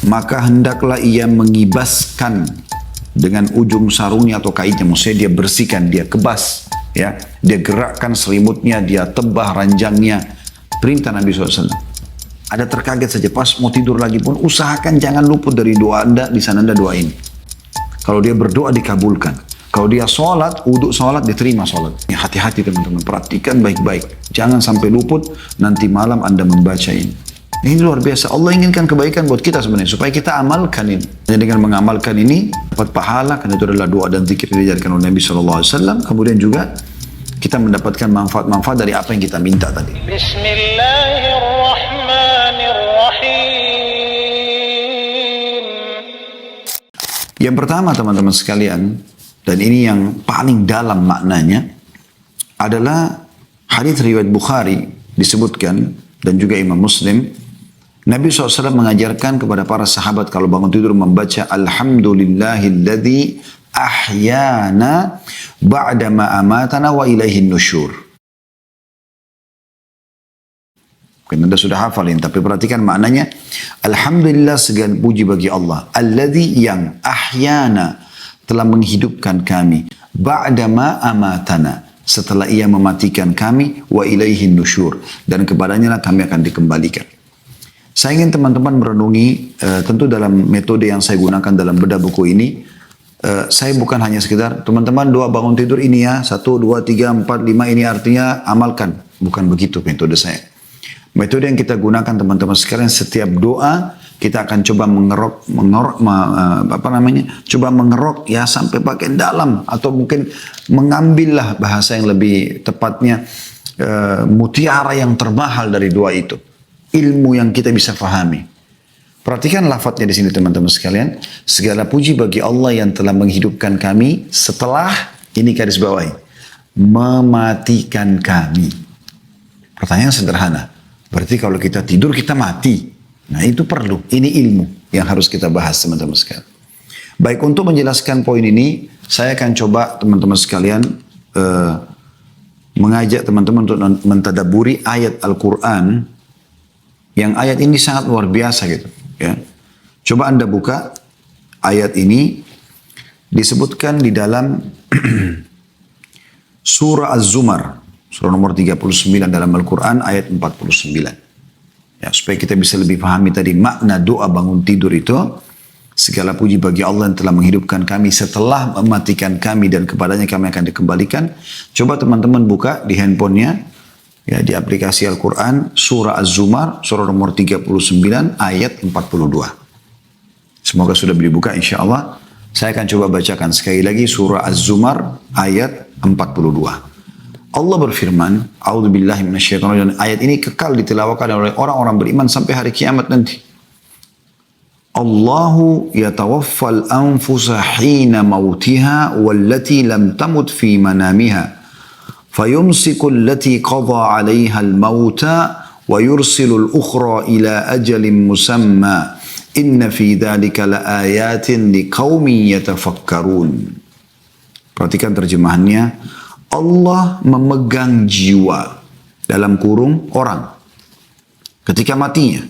maka hendaklah ia mengibaskan dengan ujung sarungnya atau kaitnya. Maksudnya dia bersihkan, dia kebas, ya, dia gerakkan selimutnya, dia tebah ranjangnya. Perintah Nabi SAW. Ada terkaget saja, pas mau tidur lagi pun usahakan jangan luput dari doa Anda, di sana Anda doain. Kalau dia berdoa dikabulkan. Kalau dia sholat, wudhu sholat, diterima sholat. Hati-hati teman-teman, perhatikan baik-baik. Jangan sampai luput, nanti malam Anda membaca ini. Ini luar biasa. Allah inginkan kebaikan buat kita sebenarnya, supaya kita amalkan ini. Dan dengan mengamalkan ini, dapat pahala, karena itu adalah doa dan zikir yang diajarkan oleh Nabi SAW. Kemudian juga, kita mendapatkan manfaat-manfaat dari apa yang kita minta tadi. Bismillahirrahmanirrahim. Yang pertama teman-teman sekalian, dan ini yang paling dalam maknanya, adalah hadits riwayat Bukhari disebutkan, dan juga Imam Muslim, Nabi SAW mengajarkan kepada para sahabat kalau bangun tidur membaca Alhamdulillahilladzi ahyana ba'dama amatana wa ilaihin nusyur. Mungkin Anda sudah hafalin, tapi perhatikan maknanya. Alhamdulillah, segala puji bagi Allah. Alladzi, yang ahyana, telah menghidupkan kami. Ba'dama amatana, setelah ia mematikan kami. Wa ilaihin nusyur, dan kepadanya lah kami akan dikembalikan. Saya ingin teman-teman merenungi, tentu dalam metode yang saya gunakan dalam bedah buku ini, saya bukan hanya sekedar, teman-teman doa bangun tidur ini ya, 1, 2, 3, 4, 5 ini artinya amalkan. Bukan begitu metode saya. Metode yang kita gunakan teman-teman sekalian, setiap doa, kita akan coba coba mengerok ya sampai bagian dalam, atau mungkin mengambillah bahasa yang lebih tepatnya, mutiara yang termahal dari doa itu. Ilmu yang kita bisa fahami. Perhatikan lafadznya di sini teman-teman sekalian. Segala puji bagi Allah yang telah menghidupkan kami setelah, ini garis bawahi, mematikan kami. Pertanyaan sederhana. Berarti kalau kita tidur kita mati. Nah itu perlu. Ini ilmu yang harus kita bahas teman-teman sekalian. Baik, untuk menjelaskan poin ini, saya akan coba teman-teman sekalian mengajak teman-teman untuk mentadaburi ayat Al-Quran. Yang ayat ini sangat luar biasa gitu. Ya. Coba Anda buka ayat ini, disebutkan di dalam surah Az-Zumar, surah nomor 39 dalam Al-Quran ayat 49. Ya, supaya kita bisa lebih pahami tadi makna doa bangun tidur itu. Segala puji bagi Allah yang telah menghidupkan kami setelah mematikan kami, dan kepadanya kami akan dikembalikan. Coba teman-teman buka di handphonenya, ya, di aplikasi Al-Quran, surah Az-Zumar, surah nomor 39, ayat 42. Semoga sudah dibuka insya Allah. Saya akan coba bacakan sekali lagi surah Az-Zumar, ayat 42. Allah berfirman, A'udzubillahi minasyaitonirrajim. Ayat ini kekal ditilawakan oleh orang-orang beriman sampai hari kiamat nanti. Allahu yatawaffal anfusa hina mautiha wallati lam tamut fi manamiha. فيمسك التي قضى عليها الموت ويرسل الأخرى إلى أجل مسمى إن في ذلك لآيات لقوم يتفكرون. Perhatikan terjemahannya. Allah memegang jiwa, dalam kurung orang, ketika matinya.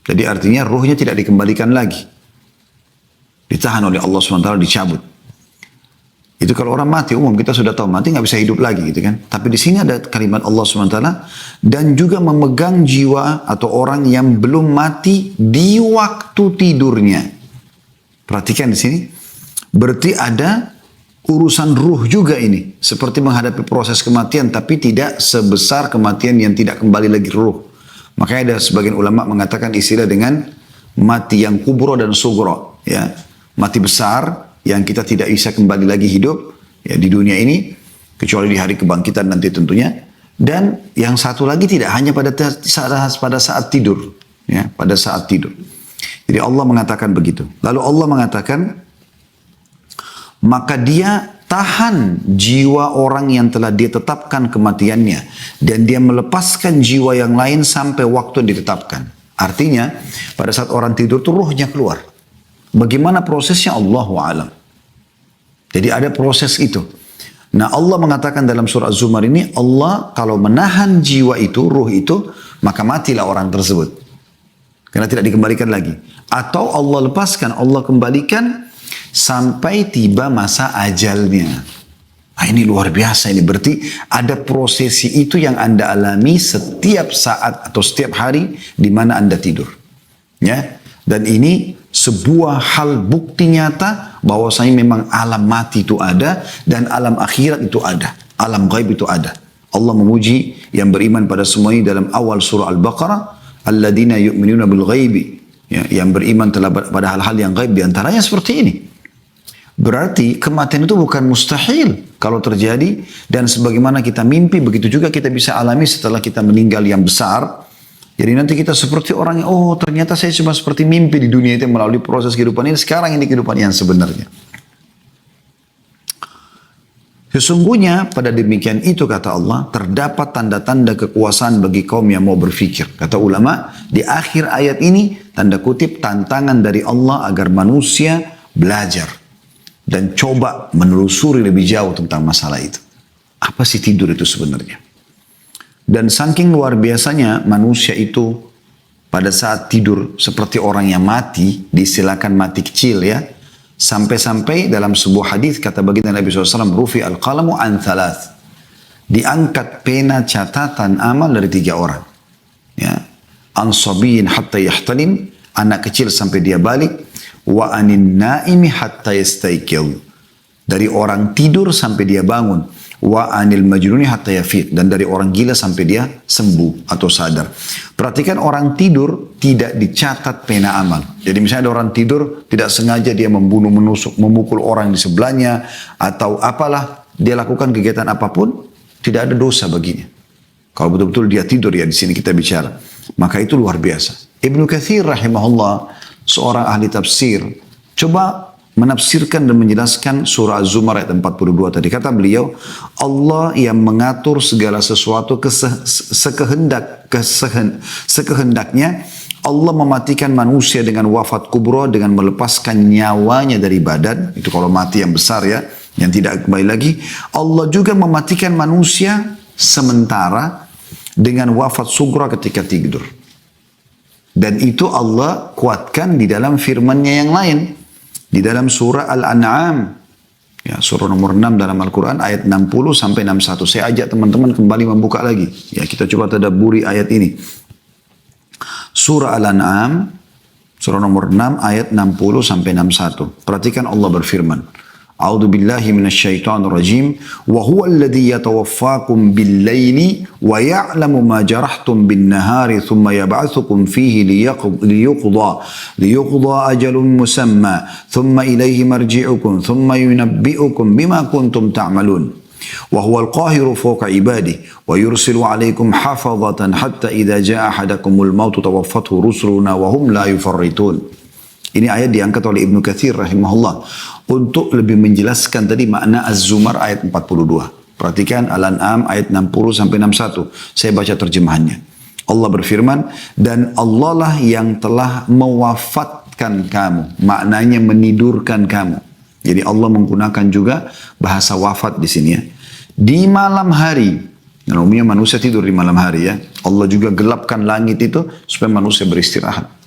Jadi artinya ruhnya tidak dikembalikan lagi. Ditahan oleh Allah SWT, dicabut. Itu kalau orang mati, umum kita sudah tahu mati nggak bisa hidup lagi gitu kan. Tapi di sini ada kalimat Allah SWT, dan juga memegang jiwa atau orang yang belum mati di waktu tidurnya. Perhatikan di sini, berarti ada urusan ruh juga ini, seperti menghadapi proses kematian, tapi tidak sebesar kematian yang tidak kembali lagi ruh. Makanya ada sebagian ulama mengatakan istilah dengan mati yang kubro dan sugro, ya, mati besar yang kita tidak bisa kembali lagi hidup ya di dunia ini, kecuali di hari kebangkitan nanti tentunya. Dan yang satu lagi tidak hanya pada saat tidur, ya, pada saat tidur. Jadi Allah mengatakan begitu. Lalu Allah mengatakan, maka dia tahan jiwa orang yang telah dia tetapkan kematiannya, dan dia melepaskan jiwa yang lain sampai waktu ditetapkan. Artinya pada saat orang tidur tuh ruhnya keluar. Bagaimana prosesnya Allahu a'lam. Jadi ada proses itu. Nah Allah mengatakan dalam surah Az-Zumar ini, Allah kalau menahan jiwa itu, ruh itu, maka matilah orang tersebut. karena tidak dikembalikan lagi. Atau Allah lepaskan, Allah kembalikan sampai tiba masa ajalnya. Nah, ini luar biasa ini. Berarti ada prosesi itu yang Anda alami setiap saat atau setiap hari di mana Anda tidur. Ya. Dan ini sebuah hal bukti nyata bahwasanya memang alam mati itu ada dan alam akhirat itu ada. Alam gaib itu ada. Allah memuji yang beriman pada semuanya dalam awal surah Al-Baqarah, alladzina yu'minuna bil ghaibi. Ya, yang beriman telah pada hal-hal yang gaib, di antaranya seperti ini. Berarti kematian itu bukan mustahil kalau terjadi, dan sebagaimana kita mimpi begitu juga kita bisa alami setelah kita meninggal yang besar. Jadi nanti kita seperti orang yang, oh ternyata saya cuma seperti mimpi di dunia itu melalui proses kehidupan ini, sekarang ini kehidupan yang sebenarnya. Sesungguhnya pada demikian itu kata Allah, terdapat tanda-tanda kekuasaan bagi kaum yang mau berfikir. Kata ulama, di akhir ayat ini tanda kutip tantangan dari Allah agar manusia belajar dan coba menelusuri lebih jauh tentang masalah itu. Apa sih tidur itu sebenarnya? Dan saking luar biasanya manusia itu pada saat tidur seperti orang yang mati, diistilahkan mati kecil ya. Sampai-sampai dalam sebuah hadis kata baginda Nabi SAW, rufi al-qalamu an thalath. Diangkat pena catatan amal dari 3 orang. Ya. An sabiyin hatta yahtalim, anak kecil sampai dia balik. Wa anin naimi hatta yastayqil. Dari orang tidur sampai dia bangun. Wa anil majnuni hatta yafiq, dan dari orang gila sampai dia sembuh atau sadar. Perhatikan, orang tidur tidak dicatat pena amal. Jadi misalnya ada orang tidur tidak sengaja dia membunuh, menusuk, memukul orang di sebelahnya atau apalah, dia lakukan kegiatan apapun, tidak ada dosa baginya. Kalau betul-betul dia tidur, ya di sini kita bicara, maka itu luar biasa. Ibnu Katsir rahimahullah, seorang ahli tafsir, coba menafsirkan dan menjelaskan surah Az-Zumar ayat 42 tadi. Kata beliau, Allah yang mengatur segala sesuatu sekehendaknya. Allah mematikan manusia dengan wafat kubra, dengan melepaskan nyawanya dari badan. Itu kalau mati yang besar ya, yang tidak kembali lagi. Allah juga mematikan manusia sementara dengan wafat sugra ketika tidur. Dan itu Allah kuatkan di dalam firman-Nya yang lain. Di dalam surah Al-An'am, ya, surah nomor 6 dalam Al-Quran, ayat 60 sampai 61. Saya ajak teman-teman kembali membuka lagi. Ya, kita coba tadabburi ayat ini. Surah Al-An'am, surah nomor 6, ayat 60 sampai 61. Perhatikan Allah berfirman. A'udzu billahi minasyaitonir rajim. Wa huwa alladhi yatawaffakum bil-laili wa ya'lamu ma jarahtum bin-nahari thumma yab'atsukum fihi liyuqda ajalun musamma thumma ilayhi marji'ukum thumma yunabbi'ukum bima kuntum ta'malun. Wa huwa al-qahiru fawqa ibadihi wa yursilu 'alaykum hafazatan hatta idza jaa'a ahadakumul mautu tawaffathu rusuluna wa hum la yufarritun. Ini ayat diangkat oleh Ibnu Katsir rahimahullah untuk lebih menjelaskan tadi makna Az-Zumar ayat 42. Perhatikan Al-An'am ayat 60 sampai 61. Saya baca terjemahannya. Allah berfirman, dan Allah lah yang telah mewafatkan kamu. Maknanya menidurkan kamu. Jadi Allah menggunakan juga bahasa wafat di sini ya. Di malam hari. Nah, umumnya manusia tidur di malam hari ya. Allah juga gelapkan langit itu supaya manusia beristirahat.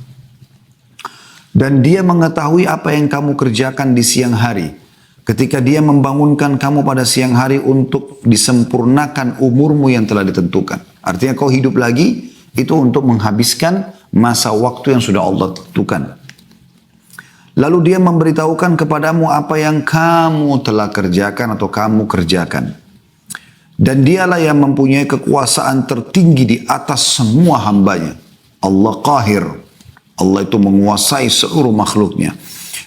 Dan dia mengetahui apa yang kamu kerjakan di siang hari. Ketika dia membangunkan kamu pada siang hari untuk disempurnakan umurmu yang telah ditentukan. Artinya kau hidup lagi itu untuk menghabiskan masa waktu yang sudah Allah tentukan. Lalu dia memberitahukan kepadamu apa yang kamu telah kerjakan atau kamu kerjakan. Dan dialah yang mempunyai kekuasaan tertinggi di atas semua hambanya. Allah Qahir. Allah itu menguasai seluruh makhluknya.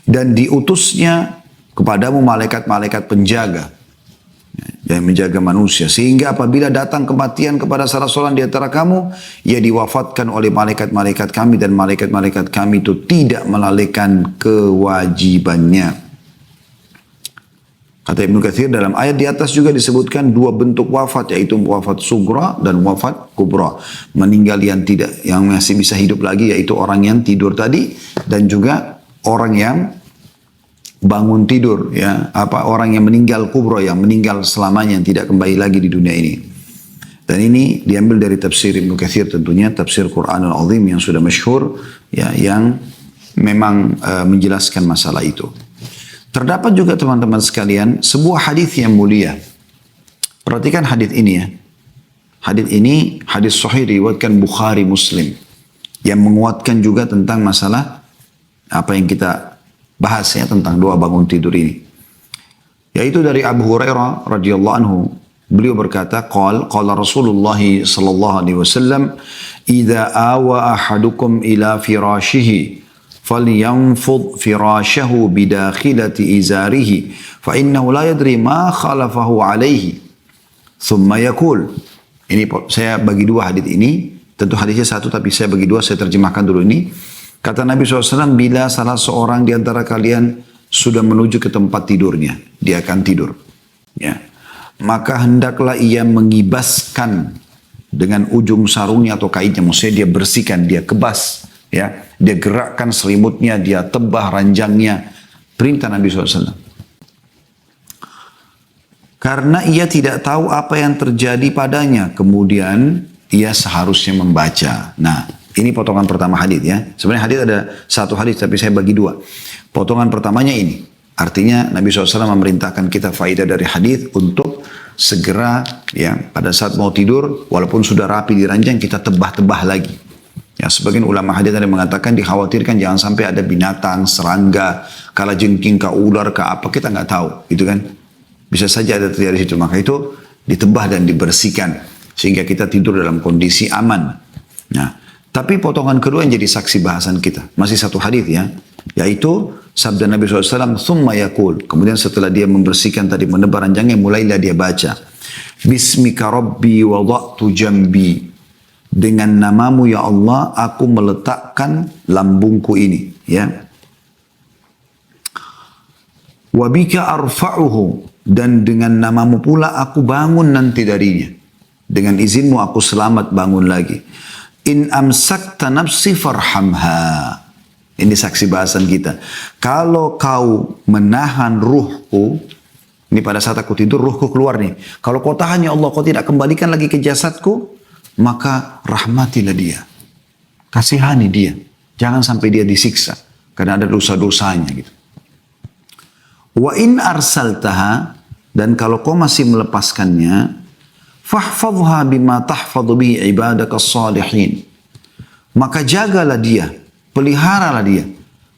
Dan diutusnya kepadamu malaikat-malaikat penjaga. Yang menjaga manusia. Sehingga apabila datang kematian kepada salah seorang di antara kamu, ia diwafatkan oleh malaikat-malaikat kami. Dan malaikat-malaikat kami itu tidak melalaikan kewajibannya. Kata Ibnu Katsir, dalam ayat di atas juga disebutkan 2 bentuk wafat, yaitu wafat sugra dan wafat kubra. Meninggal yang masih bisa hidup lagi, yaitu orang yang tidur tadi, dan juga orang yang bangun tidur, ya, orang yang meninggal kubra, yang meninggal selamanya, yang tidak kembali lagi di dunia ini. Dan ini diambil dari tafsir Ibnu Katsir tentunya, tafsir Quranul Azim yang sudah masyhur, ya, yang memang menjelaskan masalah itu. Terdapat juga teman-teman sekalian sebuah hadis yang mulia. Perhatikan hadis ini ya. Hadis ini hadis sahih diriwayatkan Bukhari Muslim yang menguatkan juga tentang masalah apa yang kita bahas ya, tentang doa bangun tidur ini. Yaitu dari Abu Hurairah radhiyallahu anhu. Beliau berkata, qala Rasulullah sallallahu alaihi wasallam, "Idza awa ahadukum ila firashihi falyanfud firashahu bidakhilati izarihi fa innahu la yadri ma khalafahu alaihi." Thumma yaqul. Ini saya bagi dua hadis ini, tentu hadisnya satu tapi saya bagi dua, saya terjemahkan dulu ini. Kata Nabi SAW, bila salah seorang di antara kalian sudah menuju ke tempat tidurnya, dia akan tidur. Ya. Maka hendaklah ia mengibaskan dengan ujung sarungnya atau kainnya. Maksudnya dia bersihkan, dia kebas. Ya. Dia gerakkan selimutnya, dia tebah ranjangnya. Perintah Nabi SAW. Karena ia tidak tahu apa yang terjadi padanya. Kemudian ia seharusnya membaca. Nah, ini potongan pertama hadis ya. Sebenarnya hadis ada satu hadis tapi saya bagi dua. Potongan pertamanya ini. Artinya Nabi SAW memerintahkan kita faedah dari hadis untuk segera ya pada saat mau tidur walaupun sudah rapi di ranjang kita tebah-tebah lagi. Ya, sebagian ulama hadis ada mengatakan dikhawatirkan jangan sampai ada binatang, serangga, kalajengking, ular, apa kita nggak tahu, gitu kan? Bisa saja ada terjadi situ. Maka itu ditebah dan dibersihkan sehingga kita tidur dalam kondisi aman. Nah, tapi potongan kedua yang jadi saksi bahasan kita masih satu hadis ya, yaitu sabda Nabi SAW, "Thumma yaqul." Kemudian setelah dia membersihkan tadi, menebar ranjangnya, mulailah dia baca, "Bismika Rabbi wada'tu jambi." Dengan namamu ya Allah, aku meletakkan lambungku ini. Ya. "Wabika arfa'uhu." Dan dengan namamu pula aku bangun nanti darinya. Dengan izinmu aku selamat bangun lagi. "In amsakta nafsi farhamha." Ini saksi bahasan kita. Kalau kau menahan ruhku, ini pada saat aku tidur ruhku keluar nih. Kalau kau tahan ya Allah, kau tidak kembalikan lagi ke jasadku, maka rahmatilah dia. Kasihani dia. Jangan sampai dia disiksa. Karena ada dosa-dosanya gitu. "Wa in arsaltaha." Dan kalau kau masih melepaskannya, "Fahfadha bima tahfadhu bihi ibadakas salihin." Maka jagalah dia. Peliharalah dia.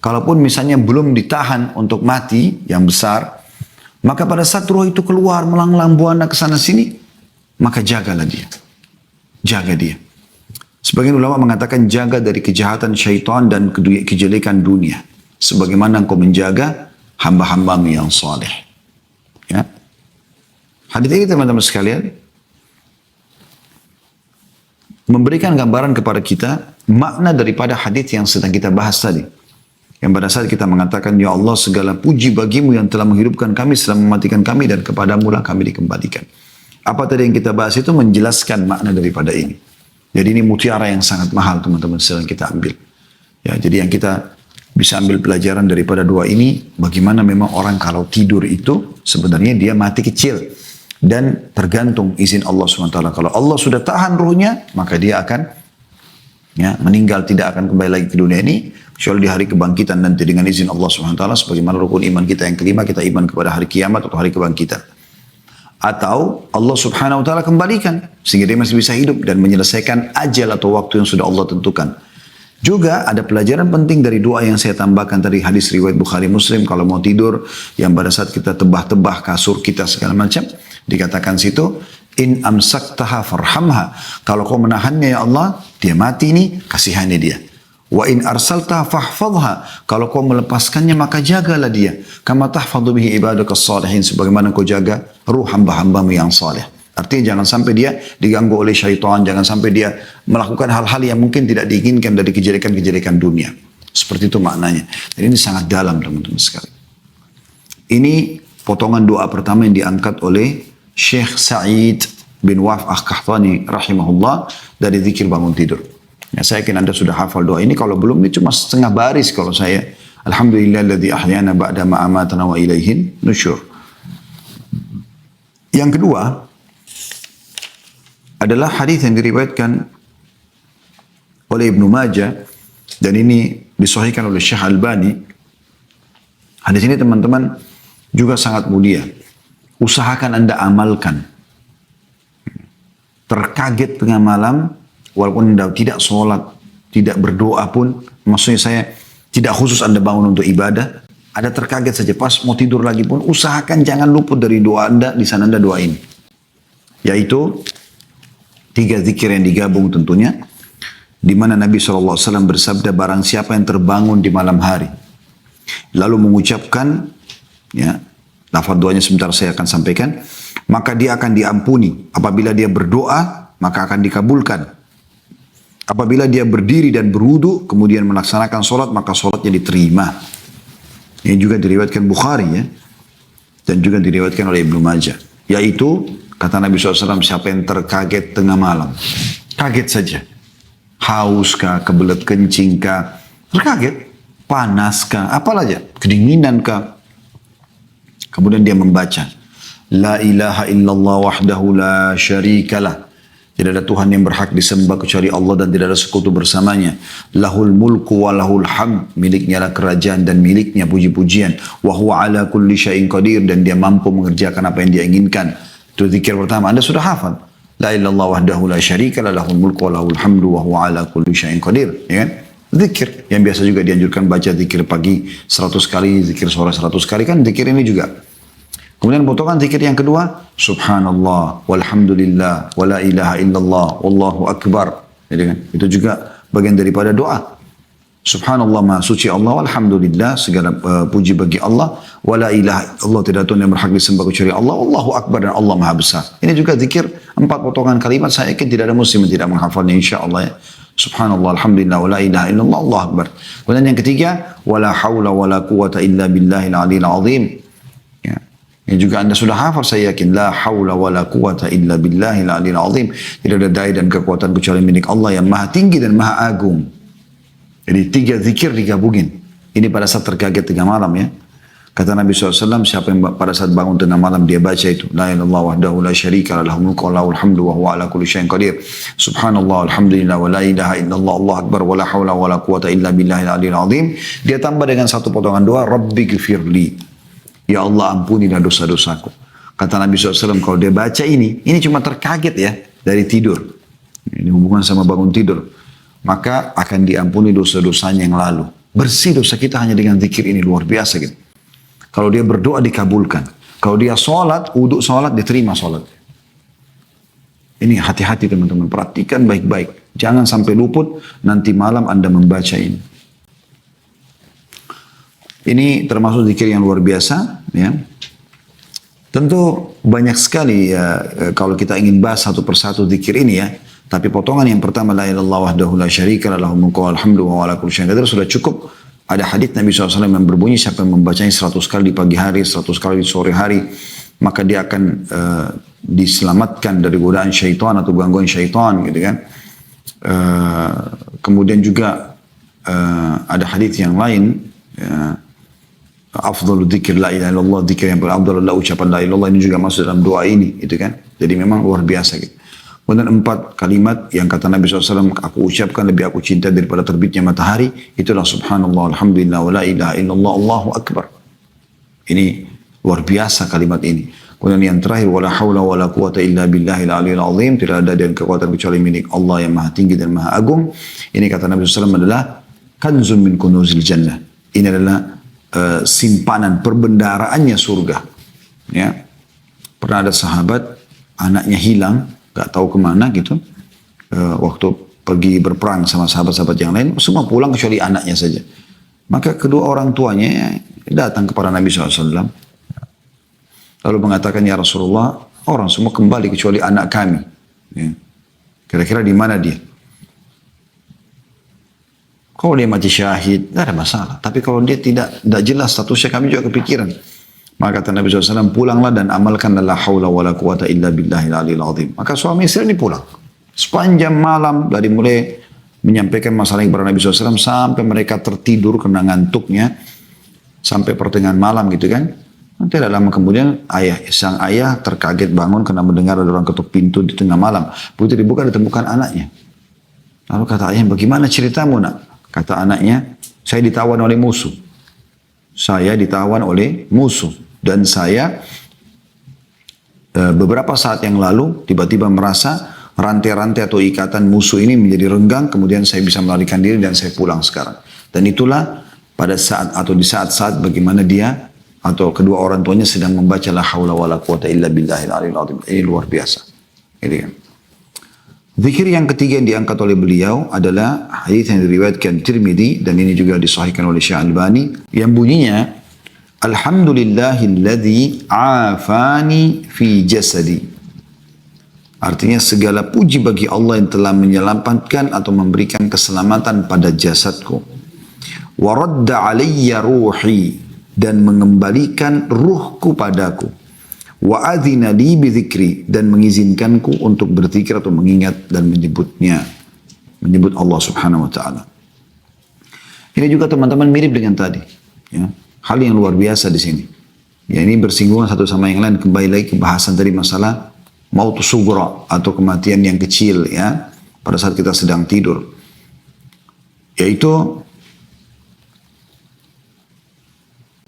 Kalaupun misalnya belum ditahan untuk mati yang besar, maka pada saat roh itu keluar melanglang buana ke sana sini, maka jagalah dia. Jaga dia. Sebagian ulama mengatakan jaga dari kejahatan syaitan dan kejelekan dunia. Sebagaimana engkau menjaga hamba-hambamu yang saleh. Ya. Hadis ini teman-teman sekalian memberikan gambaran kepada kita makna daripada hadis yang sedang kita bahas tadi. Yang pada saat kita mengatakan, "Ya Allah, segala puji bagimu yang telah menghidupkan kami, setelah mematikan kami, dan kepadamu lah kami dikembalikan." Apa tadi yang kita bahas itu menjelaskan makna daripada ini. Jadi ini mutiara yang sangat mahal teman-teman sedang kita ambil. Ya, jadi yang kita bisa ambil pelajaran daripada doa ini, bagaimana memang orang kalau tidur itu sebenarnya dia mati kecil. Dan tergantung izin Allah SWT. Kalau Allah sudah tahan ruhnya, maka dia akan ya, meninggal, tidak akan kembali lagi ke dunia ini. Kecuali di hari kebangkitan nanti dengan izin Allah SWT. Sebagaimana rukun iman kita yang kelima, kita iman kepada hari kiamat atau hari kebangkitan. Atau Allah Subhanahu Wa Taala kembalikan sehingga dia masih bisa hidup dan menyelesaikan ajal atau waktu yang sudah Allah tentukan. Juga ada pelajaran penting dari doa yang saya tambahkan tadi, hadis riwayat Bukhari Muslim, kalau mau tidur yang pada saat kita tebah-tebah kasur kita segala macam, dikatakan situ, "In amsaktaha farhamha." Kalau kau menahannya ya Allah, dia mati ini, kasihani dia. "Wa in arsaltaha fahfadha." Kalau kau melepaskannya maka jagalah dia. "Kama tahfadhu bihi ibadakas salihin." Sebagaimana kau jaga ruh hamba-hambamu yang saleh. Artinya jangan sampai dia diganggu oleh syaitan, jangan sampai dia melakukan hal-hal yang mungkin tidak diinginkan dari kejelekan-kejelekan dunia. Seperti itu maknanya. Dan ini sangat dalam teman-teman sekalian. Ini potongan doa pertama yang diangkat oleh Syekh Sa'id bin Waf Al-Qahtani rahimahullah dari zikir bangun tidur. Ya, saya yakin Anda sudah hafal doa ini. Kalau belum, ini cuma setengah baris kalau saya. Alhamdulillahilladzi ahyana ba'da ma amatana wa ilaihin nusyur. Yang kedua, adalah hadis yang diriwayatkan oleh Ibnu Majah dan ini disahihkan oleh Syekh Albani. Hadis ini teman-teman juga sangat mulia. Usahakan Anda amalkan. Terkaget tengah malam, walaupun Anda tidak sholat, tidak berdoa pun, maksudnya saya tidak khusus Anda bangun untuk ibadah, ada terkaget saja pas mau tidur lagi pun, usahakan jangan luput dari doa Anda, di sana Anda doain. Yaitu 3 zikir yang digabung tentunya, di mana Nabi SAW bersabda, barang siapa yang terbangun di malam hari, lalu mengucapkan, ya, lafaz doanya sebentar saya akan sampaikan, maka dia akan diampuni. Apabila dia berdoa, maka akan dikabulkan. Apabila dia berdiri dan berwudu, kemudian melaksanakan sholat, maka sholatnya diterima. Ini juga diriwayatkan Bukhari, ya, dan juga diriwayatkan oleh Ibnu Majah. Yaitu, kata Nabi SAW, siapa yang terkaget tengah malam, kaget saja, haus kah, kebelet kencing kah, terkaget, panas kah, apalah aja, kedinginan kah, kemudian dia membaca, La ilaha illallah wahdahu la syarikalah. Tidak ada Tuhan yang berhak disembah kecuali Allah dan tidak ada sekutu bersamanya. Lahul mulku wa lahul hamd. Miliknya lah kerajaan dan miliknya puji-pujian. Wa huwa ala kulli syai'in qadir. Dan dia mampu mengerjakan apa yang dia inginkan. Itu zikir pertama. Anda sudah hafal. La ilallah wahdahu la syarikalah. Lahul mulku wa lahul hamdu wa huwa ala kulli syai'in qadir. Ya kan? Zikir. Yang biasa juga dianjurkan baca zikir pagi 100 kali. Zikir sore 100 kali. Kan zikir ini juga. Kemudian potongan zikir yang kedua, subhanallah, walhamdulillah, wala ilaha illallah, wallahu akbar. Jadi kan, itu juga bagian daripada doa. Subhanallah, maha suci Allah, walhamdulillah, segala puji bagi Allah, wala ilaha illallah, tidak Tuhan yang berhak disembah kecuali Allah, wallahu akbar, dan Allah maha besar. Ini juga zikir 4 potongan kalimat, saya yakin tidak ada muslim yang tidak menghafalnya, insyaAllah ya. Subhanallah, alhamdulillah, wala ilaha illallah, Allah akbar. Kemudian yang ketiga, wala hawla wala quwata illa billahil aliyil azim. Yang juga Anda sudah hafal saya yakin. La hawla wa la quwata illa billahil aliyil azim. Tidak ada daya dan kekuatan kecuali milik Allah yang maha tinggi dan maha agung. Jadi 3 zikir digabungin. Ini pada saat terkaget tengah malam ya. Kata Nabi SAW, siapa yang pada saat bangun tengah malam dia baca itu. La ilallah wahdahu la syarika lahul mulku wa lahul hamdu wa huwa ala kulli syai'in qadir. Subhanallah, alhamdulillah, wa la ilaha illallah, Allah akbar, wa la hawla wa la quwata illa billahil aliyil azim. Dia tambah dengan satu potongan doa, Rabbi gfirli. Ya Allah ampunilah dosa-dosaku. Kata Nabi SAW kalau dia baca ini cuma terkaget ya dari tidur. Ini hubungan sama bangun tidur. Maka akan diampuni dosa-dosanya yang lalu. Bersih dosa kita hanya dengan zikir ini, luar biasa gitu. Kalau dia berdoa dikabulkan. Kalau dia sholat, wudhu sholat, diterima sholat. Ini hati-hati teman-teman, perhatikan baik-baik. Jangan sampai luput, nanti malam Anda membaca ini. Ini termasuk zikir yang luar biasa, ya. Tentu banyak sekali ya kalau kita ingin bahas satu persatu zikir ini ya. Tapi potongan yang pertama la ilallah wahdahu la syarikalah lahul mulku wal hamdu wa ala kulli syai'in qadir sudah cukup. Ada hadits Nabi SAW yang berbunyi siapa yang membacanya 100 kali di pagi hari, 100 kali di sore hari, maka dia akan diselamatkan dari godaan syaitan atau gangguan syaitan gitu kan. Kemudian juga ada hadits yang lain ya, afdhalu dzikir la ilaha illallah, dzikir yang paling afdal adalah ucapan la ilaha illallah, ini juga masuk dalam doa ini gitu kan. Jadi memang luar biasa gitu. Kemudian 4 kalimat yang kata Nabi SAW, aku ucapkan lebih aku cinta daripada terbitnya matahari, itulah subhanallah, alhamdulillah, wa la ilaha illallah, Allahu akbar. Ini luar biasa kalimat ini. Kemudian yang terakhir, wala hawla wala quwata illa billahil aliyil azim, tidak ada dan kekuatan kecuali milik Allah yang maha tinggi dan maha agung. Ini kata Nabi SAW adalah kanzun min kunuzil jannah. Ini adalah simpanan perbendaharaannya surga. Ya, pernah ada sahabat anaknya hilang, gak tahu kemana gitu. Waktu pergi berperang sama sahabat-sahabat yang lain, semua pulang kecuali anaknya saja. Maka kedua orang tuanya datang kepada Nabi SAW. Lalu mengatakan, ya Rasulullah, orang semua kembali kecuali anak kami. Ya. Kira-kira di mana dia? Kalau dia mati syahid, tidak ada masalah. Tapi kalau dia tidak jelas statusnya, kami juga kepikiran. Maka kata Nabi SAW, pulanglah dan amalkan la hawla wa la quwata illa billahil aliyil azim. Maka suami istri ini pulang. Sepanjang malam, dari mulai menyampaikan masalah kepada Nabi SAW, sampai mereka tertidur karena ngantuknya, sampai pertengahan malam gitu kan. Tidak lama kemudian sang ayah terkaget bangun karena mendengar ada orang ketuk pintu di tengah malam. Begitu dibuka ditemukan anaknya. Lalu kata ayah, bagaimana ceritamu nak? Kata anaknya, saya ditawan oleh musuh. Saya ditawan oleh musuh. Dan saya beberapa saat yang lalu tiba-tiba merasa rantai-rantai atau ikatan musuh ini menjadi renggang. Kemudian saya bisa melarikan diri dan saya pulang sekarang. Dan itulah pada saat atau di saat-saat bagaimana dia atau kedua orang tuanya sedang membaca la haula wala quwata illa billahil aliyil azim. Ini luar biasa. Ini kan. Zikir yang ketiga yang diangkat oleh beliau adalah hadis yang diriwayatkan Tirmidzi dan ini juga disahihkan oleh Syekh Albani yang bunyinya alhamdulillahilladzi afani fi jasadi. Artinya segala puji bagi Allah yang telah menyelamatkan atau memberikan keselamatan pada jasadku. Wa radda alayya ruhi, dan mengembalikan ruhku padaku. Wa adzina li bidzikri, dan mengizinkanku untuk berzikir atau mengingat dan menyebutnya. Menyebut Allah Subhanahu wa taala. Ini juga teman-teman mirip dengan tadi, ya. Hal yang luar biasa di sini. Ya, ini bersinggungan satu sama yang lain, kembali lagi ke bahasan dari masalah maut sughra atau kematian yang kecil, ya, pada saat kita sedang tidur. Yaitu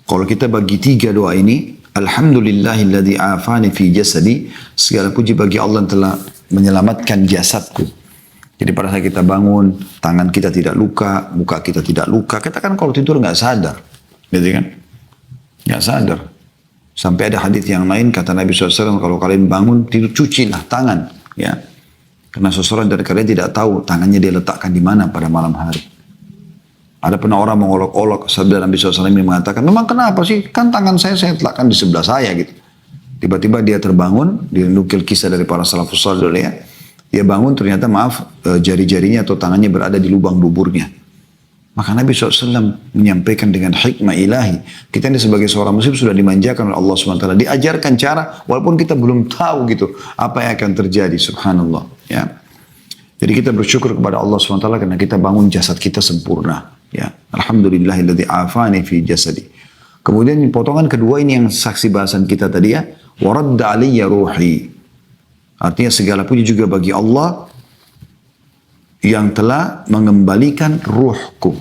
kalau kita bagi tiga doa ini, alhamdulillahilladzi afani fi jasadi, segala puji bagi Allah yang telah menyelamatkan jasadku. Jadi pada saat kita bangun, tangan kita tidak luka, muka kita tidak luka. Kita kan kalau tidur nggak sadar, gitu kan? Nggak sadar. Sampai ada hadis yang lain kata Nabi SAW, kalau kalian bangun tidur cucilah tangan, ya. Karena seseorang dari kalian tidak tahu tangannya dia letakkan di mana pada malam hari. Ada pernah orang mengolok-olok sabda Nabi SAW yang mengatakan, memang kenapa sih? Kan tangan saya letakkan di sebelah saya gitu. Tiba-tiba dia terbangun, dia nukil kisah dari para salafus salih dulu, ya. Dia bangun ternyata jari-jarinya atau tangannya berada di lubang duburnya. Maka Nabi SAW menyampaikan dengan hikmah ilahi. Kita ini sebagai seorang muslim sudah dimanjakan oleh Allah SWT. Diajarkan cara, walaupun kita belum tahu gitu apa yang akan terjadi, subhanallah. Ya. Jadi kita bersyukur kepada Allah SWT karena kita bangun jasad kita sempurna. Ya, alhamdulillahilladzi afani fi jasadi. Kemudian potongan kedua ini yang saksi bahasan kita tadi, ya, wa radda alayya ruhi. Artinya segala puji juga bagi Allah yang telah mengembalikan ruhku.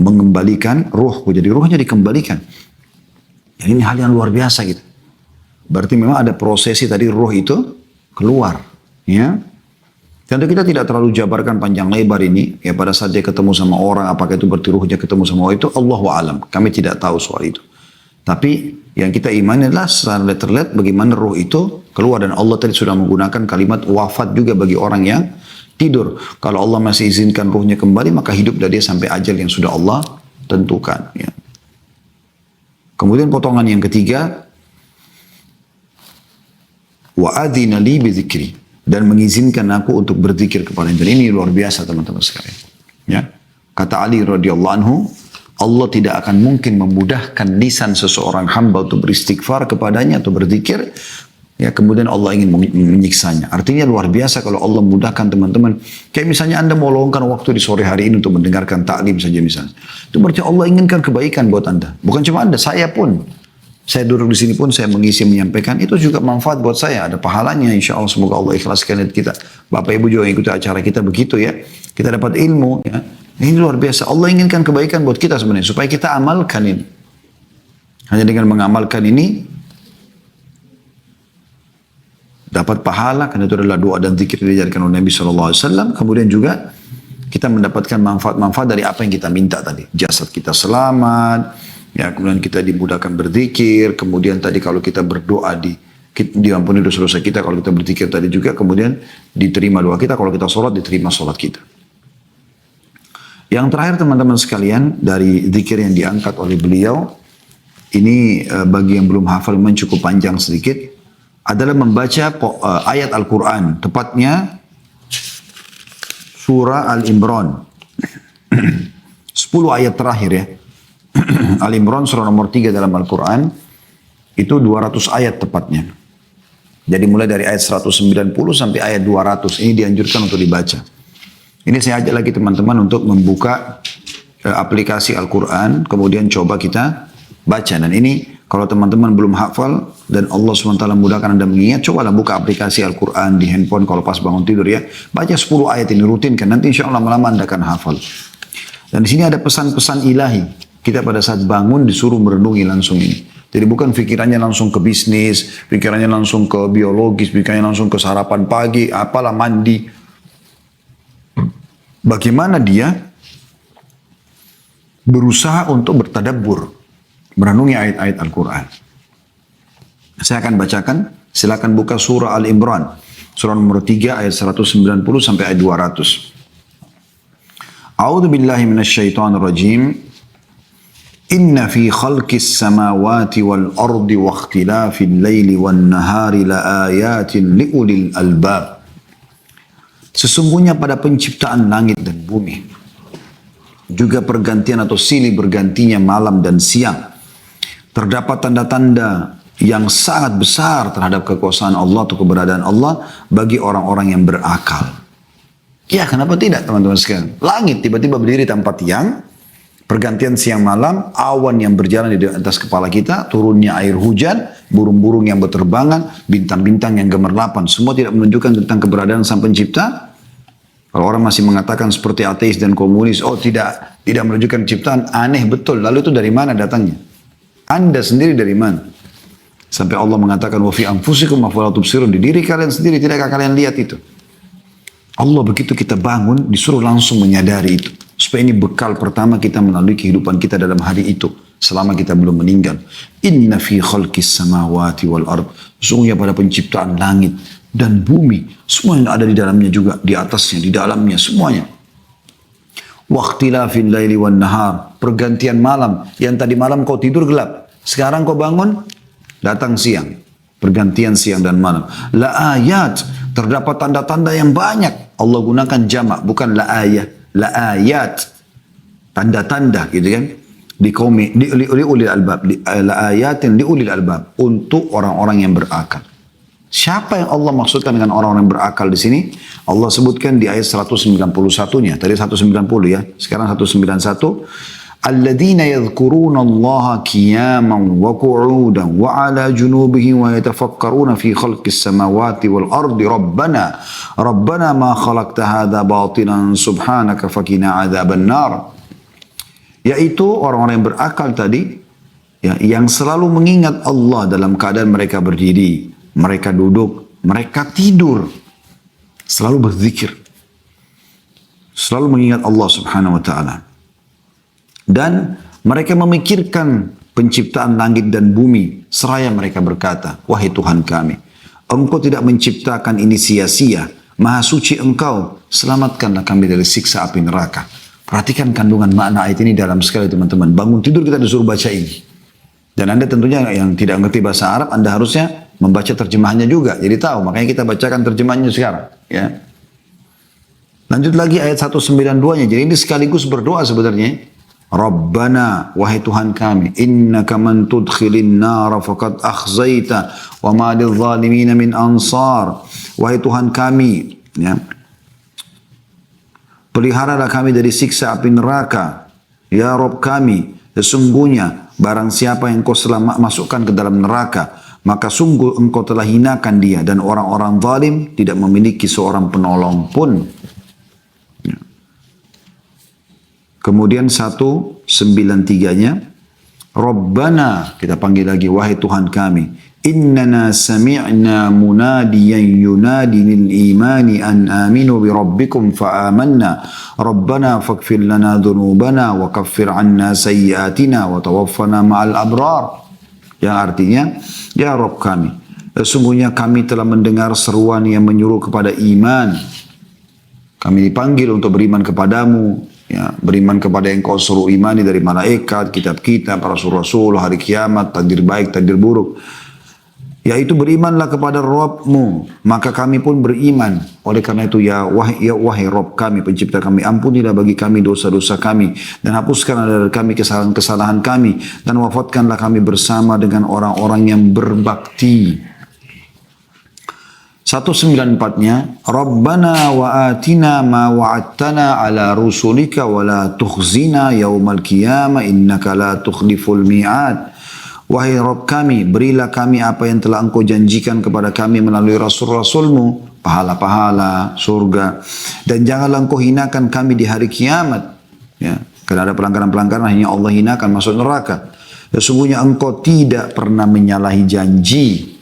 Mengembalikan ruhku. Jadi ruhnya dikembalikan. Ya, ini hal yang luar biasa gitu. Berarti memang ada prosesi tadi ruh itu keluar, ya. Tentu kita tidak terlalu jabarkan panjang lebar ini, ya, pada saat dia ketemu sama orang, apakah itu berarti ruhnya ketemu sama orang itu, Allahu a'lam. Kami tidak tahu soal itu. Tapi yang kita imani adalah secara terlihat bagaimana ruh itu keluar, dan Allah tadi sudah menggunakan kalimat wafat juga bagi orang yang tidur. Kalau Allah masih izinkan ruhnya kembali, maka hidup dari dia sampai ajal yang sudah Allah tentukan. Ya. Kemudian potongan yang ketiga, wa adzina li bidzikri, dan mengizinkan aku untuk berzikir kepada-Nya. Dan ini luar biasa teman-teman sekalian. Ya. Kata Ali radhiyallahu anhu, Allah tidak akan mungkin memudahkan lisan seseorang hamba untuk beristighfar kepadanya atau berzikir, ya, kemudian Allah ingin menyiksanya. Artinya luar biasa kalau Allah mudahkan teman-teman. Kayak misalnya Anda mau luangkan waktu di sore hari ini untuk mendengarkan taklim saja misalnya. Itu berarti Allah inginkan kebaikan buat Anda. Bukan cuma Anda, saya pun. Saya duduk di sini pun saya mengisi menyampaikan, itu juga manfaat buat saya, ada pahalanya insya Allah, semoga Allah ikhlaskan niat kita. Bapak Ibu juga yang ikuti acara kita begitu, ya. Kita dapat ilmu, ya. Ini luar biasa. Allah inginkan kebaikan buat kita sebenarnya supaya kita amalkan ini. Hanya dengan mengamalkan ini dapat pahala, karena itu adalah doa dan zikir yang diajarkan oleh Nabi SAW. Kemudian juga kita mendapatkan manfaat-manfaat dari apa yang kita minta tadi. Jasad kita selamat. Ya, kemudian kita dimudahkan berzikir, kemudian tadi kalau kita berdoa diampuni dosa-dosa kita, kalau kita berzikir tadi juga, kemudian diterima doa kita, kalau kita sholat diterima sholat kita. Yang terakhir teman-teman sekalian, dari zikir yang diangkat oleh beliau, ini bagi yang belum hafal memang cukup panjang sedikit, adalah membaca ayat Al-Quran, tepatnya surah Al-Imran. 10 ayat terakhir, ya. Al-Imran surah nomor 3 dalam Al-Quran, itu 200 ayat tepatnya. Jadi mulai dari ayat 190 sampai ayat 200, ini dianjurkan untuk dibaca. Ini saya ajak lagi teman-teman untuk membuka aplikasi Al-Quran, kemudian coba kita baca. Dan ini Kalau teman-teman belum hafal dan Allah SWT mudahkan Anda mengingat, cobalah buka aplikasi Al-Quran di handphone kalau pas bangun tidur ya. Baca 10 ayat ini rutinkan, nanti insya Allah lama-lama Anda akan hafal. Dan di sini ada pesan-pesan ilahi. Kita pada saat bangun disuruh merenungi langsung ini. Jadi bukan pikirannya langsung ke bisnis, pikirannya langsung ke biologis, pikirannya langsung ke sarapan pagi, apalah mandi. Bagaimana dia berusaha untuk bertadabbur, merenungi ayat-ayat Al-Quran. Saya akan bacakan, silakan buka surah Al-Imran, surah nomor 3 ayat 190 sampai ayat 200. A'udzu billahi minasyaitonir rajim. Inna fi khalqis samawati wal ardi wa ikhtilafil laili wan nahari laayatin liulil albab. Sesungguhnya pada penciptaan langit dan bumi, juga pergantian atau silih bergantinya malam dan siang, terdapat tanda-tanda yang sangat besar terhadap kekuasaan Allah atau keberadaan Allah bagi orang-orang yang berakal. Ya, kenapa tidak teman-teman sekalian? Langit tiba-tiba berdiri tanpa tiang, pergantian siang malam, awan yang berjalan di atas kepala kita, turunnya air hujan, burung-burung yang berterbangan, bintang-bintang yang gemerlapan, semua tidak menunjukkan tentang keberadaan Sang Pencipta. Kalau orang masih mengatakan seperti ateis dan komunis, oh tidak menunjukkan ciptaan, aneh betul. Lalu itu dari mana datangnya? Anda sendiri dari mana? Sampai Allah mengatakan, wa fi anfusikum afala tubsirun, di diri kalian sendiri, tidakkah kalian lihat itu? Allah begitu kita bangun, disuruh langsung menyadari itu. Supaya ini bekal pertama kita melalui kehidupan kita dalam hari itu. Selama kita belum meninggal. Inna fi khalqis samawati wal ard. Sungguhnya pada penciptaan langit dan bumi. Semua yang ada di dalamnya juga. Di atasnya, di dalamnya, semuanya. Waqtilafil laili wan nahar. Pergantian malam. Yang tadi malam kau tidur gelap. Sekarang kau bangun, datang siang. Pergantian siang dan malam. La ayat. Terdapat tanda-tanda yang banyak. Allah gunakan jamak, bukan la ayat. La ayat, tanda-tanda gitu kan, di ulil albab, la ayatin li ulil albab, untuk orang-orang yang berakal. Siapa yang Allah maksudkan dengan orang-orang yang berakal di sini? Allah sebutkan di ayat 191-nya, tadi 190 ya, sekarang 191. Alladzina yadhkuruna Allah qiyaman wa qu'udan wa ala junubihim wa yatafakkaruna fi khalqis samawati wal ardi rabbana ma khalaqta hadza batilan subhanaka faqina adzaban nar. Yaitu orang-orang yang berakal tadi ya, yang selalu mengingat Allah dalam keadaan mereka berdiri, mereka duduk, mereka tidur, selalu berzikir, selalu mengingat Allah Subhanahu wa taala. Dan mereka memikirkan penciptaan langit dan bumi, seraya mereka berkata, wahai Tuhan kami, Engkau tidak menciptakan ini sia-sia, Maha suci Engkau, selamatkanlah kami dari siksa api neraka. Perhatikan kandungan makna ayat ini dalam sekali teman-teman. Bangun tidur kita disuruh baca ini. Dan Anda tentunya yang tidak mengerti bahasa Arab, Anda harusnya membaca terjemahannya juga. Jadi tahu, makanya kita bacakan terjemahannya sekarang. Ya. Lanjut lagi ayat 192-nya. Jadi ini sekaligus berdoa sebenarnya. Rabbana, wahai Tuhan kami, innaka man tudkhilin nara faqad akhzaita wa ma lidh-dhalimin min ansar. Wahai Tuhan kami, ya, peliharalah kami dari siksa api neraka. Ya Rabb kami, sesungguhnya barang siapa yang Kau masukkan ke dalam neraka, maka sungguh Engkau telah hinakan dia, dan orang-orang zalim tidak memiliki seorang penolong pun. Kemudian 193-nya, Rabbana, kita panggil lagi, wahai Tuhan kami, innana sami'na munadiyan yunadi lil imani an aminu bi rabbikum fa amanna Rabbana faghfir lana dhunubana wa kaffir anna sayyiatina wa tawaffana ma'al abrar. Yang artinya, ya Rabb kami, sesungguhnya kami telah mendengar seruan yang menyuruh kepada iman. Kami dipanggil untuk beriman kepadamu, ya, beriman kepada yang Kau suruh imani dari malaikat, kitab-kitab, para rasul-rasul, hari kiamat, takdir baik, takdir buruk. Yaitu berimanlah kepada Rabbmu, maka kami pun beriman. Oleh karena itu, ya wahai Rabb kami, pencipta kami, ampunilah bagi kami dosa-dosa kami, dan hapuskanlah dari kami kesalahan-kesalahan kami, dan wafatkanlah kami bersama dengan orang-orang yang berbakti. 194-nya, Rabbana wa atina ma wa'adtana ala rusulika wa la tukhzina yawmal qiyamah innaka la tukhliful mi'ad. Wahai Rabb kami, berilah kami apa yang telah engkau janjikan kepada kami melalui Rasul-Rasulmu, pahala-pahala, surga. Dan janganlah engkau hinakan kami di hari kiamat. Ya, karena ada pelanggaran-pelanggaran hanya Allah hinakan masuk neraka. Sesungguhnya engkau tidak pernah menyalahi janji.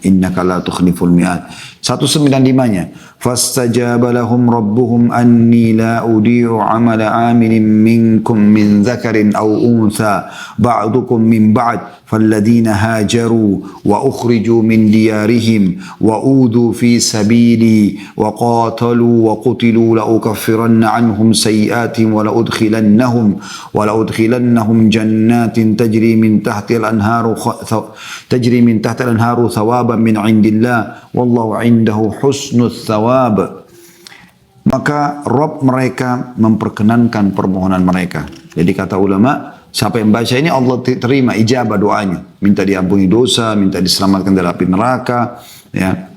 Innaka la tukhliful mi'ad. 195-nya. Fastajaba lahum rabbuhum anni la udi'u amala amilin minkum min dzakarin aw untha ba'dukum min ba'd فالذين هاجروا وأخرجوا من ديارهم وأوذوا في سبيلي وقاتلوا وقتلوا لأكفرن عنهم سيئاتهم ولأدخلنهم جنات تجري من تحت الأنهار ثوابا من عند الله والله عنده حسن الثواب. Maka Rabb mereka memperkenankan permohonan mereka. Jadi kata ulama, siapa yang baca ini Allah terima ijabah doanya. Minta diampuni dosa, minta diselamatkan dari api neraka. Ya.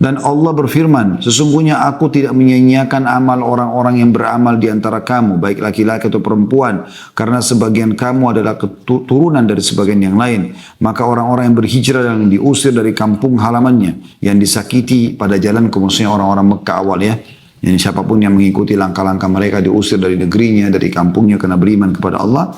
Dan Allah berfirman, sesungguhnya aku tidak menyia-nyiakan amal orang-orang yang beramal di antara kamu, baik laki-laki atau perempuan. Karena sebagian kamu adalah keturunan dari sebagian yang lain. Maka orang-orang yang berhijrah dan diusir dari kampung halamannya, yang disakiti pada jalan maksudnya orang-orang Mekah awal ya. Yang siapapun yang mengikuti langkah-langkah mereka diusir dari negerinya, dari kampungnya karena beriman kepada Allah.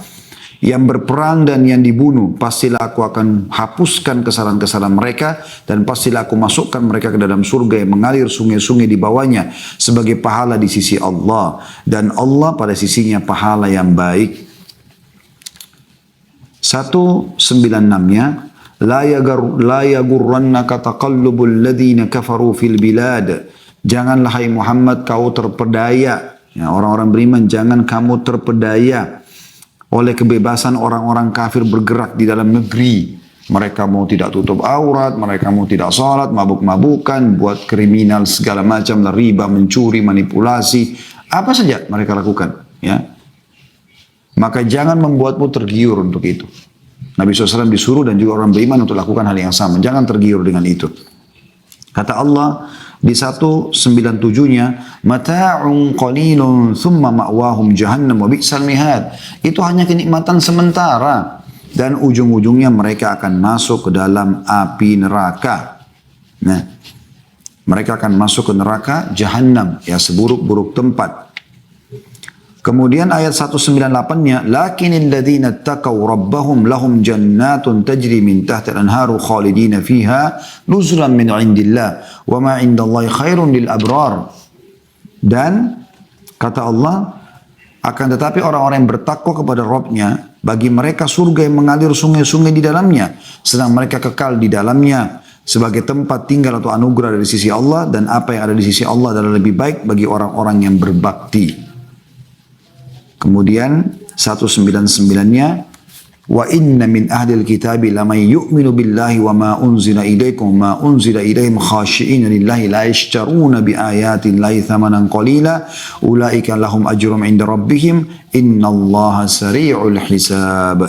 Yang berperang dan yang dibunuh, pastilah aku akan hapuskan kesalahan-kesalahan mereka dan pastilah aku masukkan mereka ke dalam surga yang mengalir sungai-sungai di bawahnya sebagai pahala di sisi Allah. Dan Allah pada sisinya pahala yang baik. 196-nya. La yagurrannaka taqallubul ladhina kafaru fil bilad. Janganlah hai Muhammad kau terpedaya. Ya, orang-orang beriman jangan kamu terpedaya oleh kebebasan orang-orang kafir bergerak di dalam negeri. Mereka mau tidak tutup aurat, mereka mau tidak sholat, mabuk-mabukan, buat kriminal segala macam, riba, mencuri, manipulasi, apa saja mereka lakukan. Ya, maka jangan membuatmu tergiur untuk itu. Nabi SAW disuruh dan juga orang beriman untuk lakukan hal yang sama. Jangan tergiur dengan itu. Kata Allah di 197-nya, mata'un qalilun thumma ma'wahum jahannam wa bi'sal mihad. Itu hanya kenikmatan sementara dan ujung-ujungnya mereka akan masuk ke dalam api neraka. Nah, mereka akan masuk ke neraka jahannam, ya seburuk-buruk tempat. Kemudian ayat 198-nya, lakinil ladzina taqaw rabbahum lahum jannatun tajri min tahtiha al-anharu khalidina fiha nuzulan min indillah wa ma indallahi khairun lil abrar. Dan kata Allah, akan tetapi orang-orang yang bertakwa kepada Rabbnya, bagi mereka surga yang mengalir sungai-sungai di dalamnya, sedang mereka kekal di dalamnya sebagai tempat tinggal atau anugerah dari sisi Allah, dan apa yang ada di sisi Allah adalah lebih baik bagi orang-orang yang berbakti. Kemudian 199-nya, wa inna min ahlil kitabi lamay yu'minu billahi wa ma unzila ilaikum ma unzila ilaihim khashi'ina lillahi la yashtaruna bi ayatin lahi thamanan qalila ulaika lahum ajrum inda rabbihim innallaha sari'ul hisab.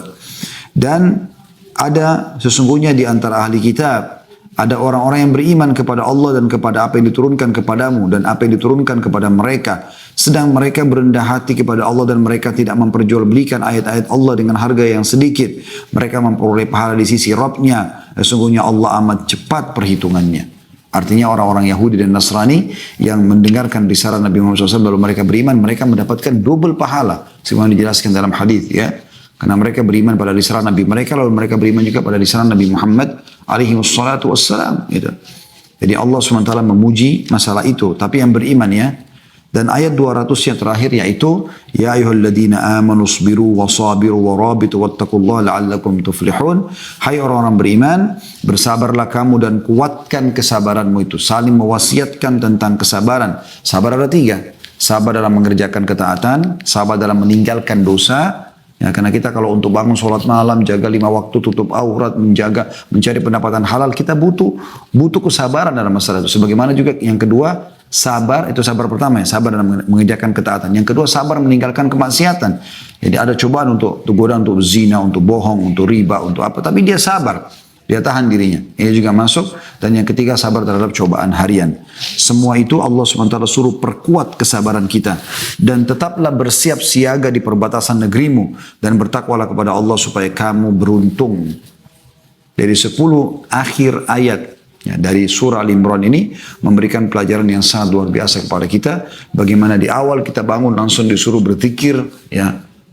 Dan ada sesungguhnya di antara ahli kitab ada orang-orang yang beriman kepada Allah dan kepada apa yang diturunkan kepadamu dan apa yang diturunkan kepada mereka. Sedang mereka berendah hati kepada Allah dan mereka tidak memperjualbelikan ayat-ayat Allah dengan harga yang sedikit. Mereka memperoleh pahala di sisi Rabbnya. Sesungguhnya Allah amat cepat perhitungannya. Artinya orang-orang Yahudi dan Nasrani yang mendengarkan risalah Nabi Muhammad SAW lalu mereka beriman, mereka mendapatkan double pahala. Sebagaimana dijelaskan dalam hadis ya. Karena mereka beriman pada risalah Nabi mereka, lalu mereka beriman juga pada risalah Nabi Muhammad alaihi wassalatu wassalam. Gitu. Jadi Allah SWT memuji masalah itu. Tapi yang beriman ya. Dan ayat 200 yang terakhir yaitu, ya ayyuhalladzina amanu sabiru wa sabiru wa rabitu wattaqullaha la'allakum tuflihun. Hai orang-orang beriman, bersabarlah kamu dan kuatkan kesabaranmu itu. Saling mewasiatkan tentang kesabaran. Sabar ada 3. Sabar dalam mengerjakan ketaatan, sabar dalam meninggalkan dosa. Ya, karena kita kalau untuk bangun sholat malam, jaga 5 waktu, tutup aurat, mencari pendapatan halal, kita butuh kesabaran dalam masalah itu. Sebagaimana juga yang kedua, sabar, itu sabar pertama ya, sabar dalam mengerjakan ketaatan. Yang kedua, sabar meninggalkan kemaksiatan. Jadi ada cobaan untuk godaan untuk zina, untuk bohong, untuk riba, untuk apa. Tapi dia sabar. Dia tahan dirinya. Ini juga masuk. Dan yang ketiga, sabar terhadap cobaan harian. Semua itu Allah SWT suruh perkuat kesabaran kita. Dan tetaplah bersiap siaga di perbatasan negerimu. Dan bertakwalah kepada Allah supaya kamu beruntung. Dari 10 akhir ayat dari surah Al-Imran ini memberikan pelajaran yang sangat luar biasa kepada kita. Bagaimana di awal kita bangun langsung disuruh berzikir,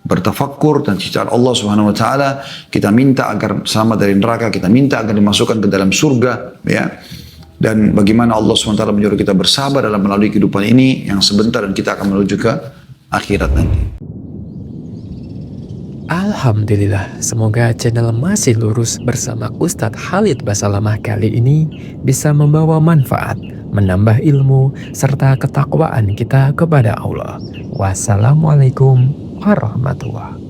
bertafakkur dan cita Allah Subhanahu Wa Taala. Kita minta agar selamat dari neraka, kita minta agar dimasukkan ke dalam surga, Dan bagaimana Allah Subhanahu Wa Taala menyuruh kita bersabar dalam melalui kehidupan ini yang sebentar dan kita akan menuju ke akhirat nanti. Alhamdulillah, semoga channel Masih Lurus bersama Ustadz Khalid Basalamah kali ini bisa membawa manfaat, menambah ilmu, serta ketakwaan kita kepada Allah. Wassalamualaikum warahmatullahi wabarakatuh.